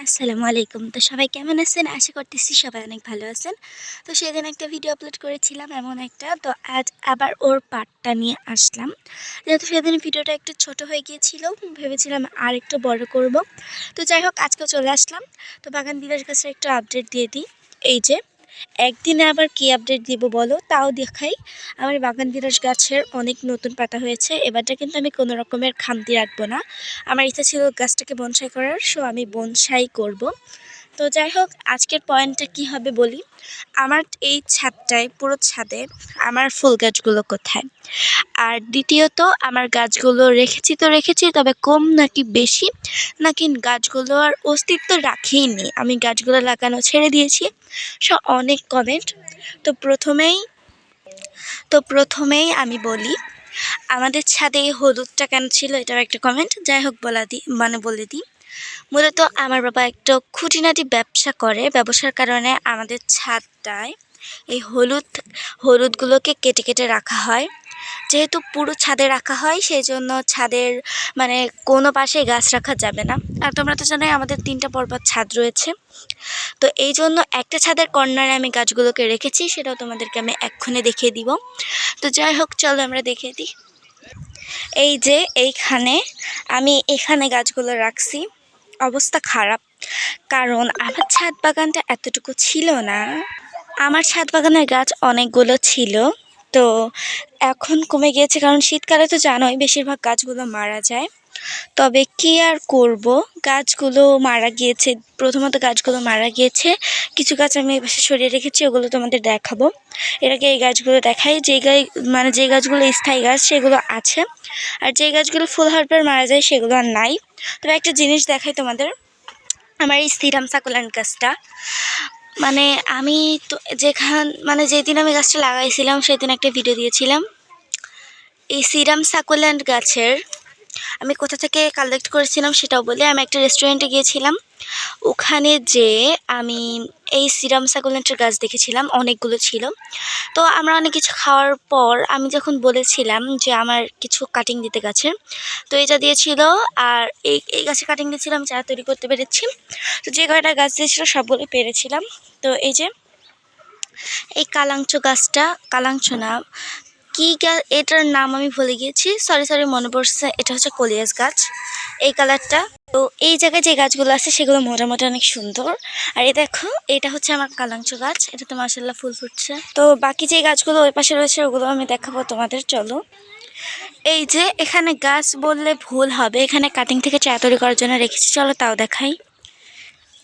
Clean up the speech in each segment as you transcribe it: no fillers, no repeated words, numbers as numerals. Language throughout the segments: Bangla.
আসসালামু আলাইকুম। তো সবাই কেমন আছেন? আশা করতেছি সবাই অনেক ভালো আছেন। তো সেদিন একটা ভিডিও আপলোড করেছিলাম এমন একটা, তো আজ আবার ওর পার্টটা নিয়ে আসলাম। যেহেতু সেদিন ভিডিওটা একটু ছোট হয়ে গিয়েছিল, ভেবেছিলাম আর একটু বড় করব। তো যাই হোক, আজকেও চলে আসলাম। তো বাগান বিলাস গাছের একটু আপডেট দিয়ে দিই। এই যে একদিনে আবার কি আপডেট দিব বলো, তাও দেখাই। আমার বাগান বিলাস গাছের অনেক নতুন পাতা হয়েছে। এবারটা কিন্তু আমি কোনো রকমের খামতি রাখবো না। আমার ইচ্ছা ছিল গাছটাকে বনসাই করার, সো আমি বনসাই করব। তো যাই হোক, আজকের পয়েন্টটা কি হবে বলি। আমার এই ছাদটায়, পুরো ছাদে আমার ফুল গাছগুলো কোথায়, আর দ্বিতীয়ত আমার গাছগুলো রেখেছি তো রেখেছি, তবে কম নাকি বেশি, নাকি গাছগুলো আর অস্তিত্ব রাখেইনি, আমি গাছগুলো লাগানো ছেড়ে দিয়েছি। অনেক কমেন্ট। তো প্রথমেই আমি বলি, আমাদের ছাদে এই হলুদটা কেন ছিল, এটাও একটা কমেন্ট। যাই হোক, বলে দিই, মূলত আমার বাবা একটা খুঁটিনাটি ব্যবসা করে। ব্যবসার কারণে আমাদের ছাদটায় এই হলুদগুলোকে কেটে কেটে রাখা হয়। যেহেতু পুরো ছাদে রাখা হয়, সেই জন্য ছাদের মানে কোনো পাশে গাছ রাখা যাবে না। আর তোমরা তো জানোই আমাদের 3টা পর্বত ছাদ রয়েছে। তো এই জন্য একটা ছাদের কর্নারে আমি গাছগুলোকে রেখেছি, সেটাও তোমাদেরকে আমি এক্ষুনি দেখিয়ে দিব। তো যাই হোক, চলো আমরা দেখিয়ে দিই। এই যে আমি এখানে গাছগুলো রাখছি, অবস্থা খারাপ, কারণ আমার ছাদ বাগানটা এতটুকু ছিল না। আমার ছাদ বাগানের গাছ অনেকগুলো ছিল, তো এখন কমে গিয়েছে, কারণ শীতকালে তো জানোই বেশিরভাগ গাছগুলো মারা যায়। তবে কি আর করব, গাছগুলো মারা গিয়েছে। প্রথমত গাছগুলো মারা গিয়েছে, কিছু গাছ আমি এই পাশে সরিয়ে রেখেছি, ওগুলো তোমাদের দেখাবো। এর আগে এই গাছগুলো দেখাই। যে গাছগুলো স্থায়ী গাছ সেগুলো আছে, আর যে গাছগুলো ফুল হওয়ার পর মারা যায় সেগুলো আর নাই। তবে একটা জিনিস দেখাই তোমাদের, আমার এই সিরাম সাকুলেন্ট গাছটা, মানে আমি তো যেদিন আমি গাছটা লাগাইছিলাম সেদিন একটা ভিডিও দিয়েছিলাম। এই সিরাম সাকুলেন্ট গাছের আমি কোথা থেকে কালেক্ট করেছিলাম সেটাও বলি। আমি একটা রেস্টুরেন্টে গিয়েছিলাম, ওখানে যে আমি এই সিরাম সাকুলেন্টের গাছ দেখেছিলাম, অনেকগুলো ছিল। তো আমরা অনেক কিছু খাওয়ার পর আমি যখন বলেছিলাম যে আমার কিছু কাটিং দিতে গাছের, তো এটা দিয়েছিল। আর এই গাছে কাটিং দিয়েছিলাম, চারা তৈরি করতে পেরেছি। তো যে কয়টা গাছ দিয়েছিল সবগুলো পেরেছিলাম। তো এই যে এই কালাংচ না, কি গাছ এটার নাম আমি ভুলে গিয়েছি, সরি মনে পড়ছে, এটা হচ্ছে কলিয়াস গাছ, এই কালারটা। তো এই জায়গায় যে গাছগুলো আছে সেগুলো মোটামুটি অনেক সুন্দর। আর এই দেখো, এটা হচ্ছে আমার কালাংচ গাছ, এটা তো মাশাআল্লাহ ফুল ফুটছে। তো বাকি যে গাছগুলো ওই পাশে রয়েছে ওগুলো আমি দেখাবো তোমাদের, চলো। এই যে এখানে গাছ বললে ভুল হবে, এখানে কাটিং থেকে চারা তৈরি করার জন্য রেখেছি, চলো তাও দেখাই।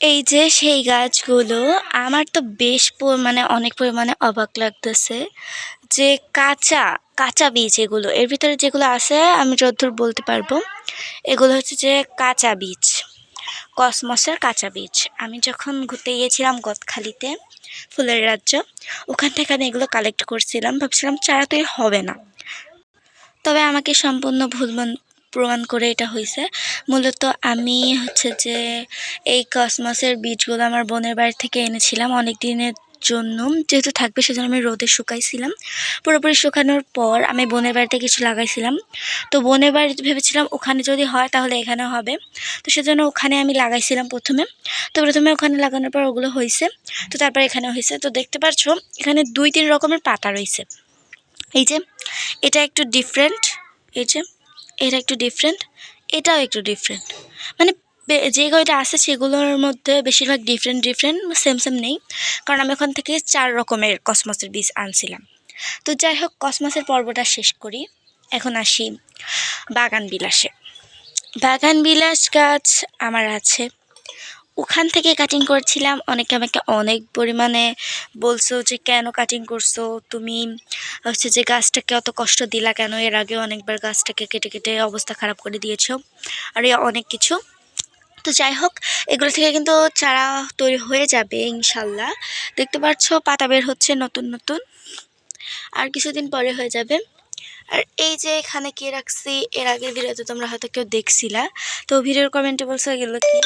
এই যে সেই গাছগুলো, আমার তো বেশ অনেক পরিমাণে অবাক লাগতেছে যে কাঁচা কাঁচা বীজ, এগুলো এর ভিতরে যেগুলো আছে আমি যতদূর বলতে পারবো, এগুলো হচ্ছে যে কাঁচা বীজ, কসমসের কাঁচা বীজ। আমি যখন ঘুরতে গিয়েছিলাম গদখালিতে, ফুলের রাজ্য, ওখান থেকে আমি এগুলো কালেক্ট করছিলাম, ভাবছিলাম চারা তৈরি হবে না, তবে আমাকে সম্পূর্ণ প্রমাণ করে এটা হয়েছে। মূলত আমি হচ্ছে যে এই কসমসের বীজগুলো আমার বোনের বাড়ি থেকে এনেছিলাম অনেক দিনের জন্য, যেহেতু থাকবে সেজন্য আমি রোদে শুকাইছিলাম। পুরোপুরি শুকানোর পর আমি বোনের বাড়িতে কিছু লাগাইছিলাম। তো বোনের বাড়িতে ভেবেছিলাম ওখানে যদি হয় তাহলে এখানেও হবে, তো সেজন্য ওখানে আমি লাগাইছিলাম প্রথমে। তো প্রথমে ওখানে লাগানোর পর ওগুলো হয়েছে, তো তারপর এখানে হয়েছে। তো দেখতে পাচ্ছ এখানে 2-3 রকমের পাতা রয়েছে। এই যে এটা একটু ডিফারেন্ট, এই যে এটা একটু ডিফারেন্ট, এটাও একটু ডিফারেন্ট, মানে যে কয়টা আছে সেগুলোর মধ্যে বেশিরভাগ ডিফারেন্ট, সেম নেই, কারণ আমি ওখান থেকে 4 রকমের কসমসের বীজ আনছিলাম। তো যাই হোক, কসমসের পর্বটা শেষ করি, এখন আসি বাগান বিলাস গাছ আমার আছে, ওখান থেকে কাটিং করছিলাম। অনেকে আমাকে অনেক পরিমাণে বলছো যে কেন কাটিং করছো তুমি, হচ্ছে যে গাছটাকে অত কষ্ট দিলা কেন, এর আগে অনেকবার গাছটাকে কেটে কেটে অবস্থা খারাপ করে দিয়েছো, আর অনেক কিছু। তো যাই হোক, এগুলো থেকে কিন্তু চারা তৈরি হয়ে যাবে ইনশাল্লাহ। দেখতে পাচ্ছ পাতা বের হচ্ছে নতুন নতুন, আর কিছুদিন পরে হয়ে যাবে। আর এই যে এখানে কি রাখছি, এর আগের ভিডিওতে তোমরা হয়তো কেউ দেখছিলা, তো ভিডিওর কমেন্টে বলছো এগুলো কি।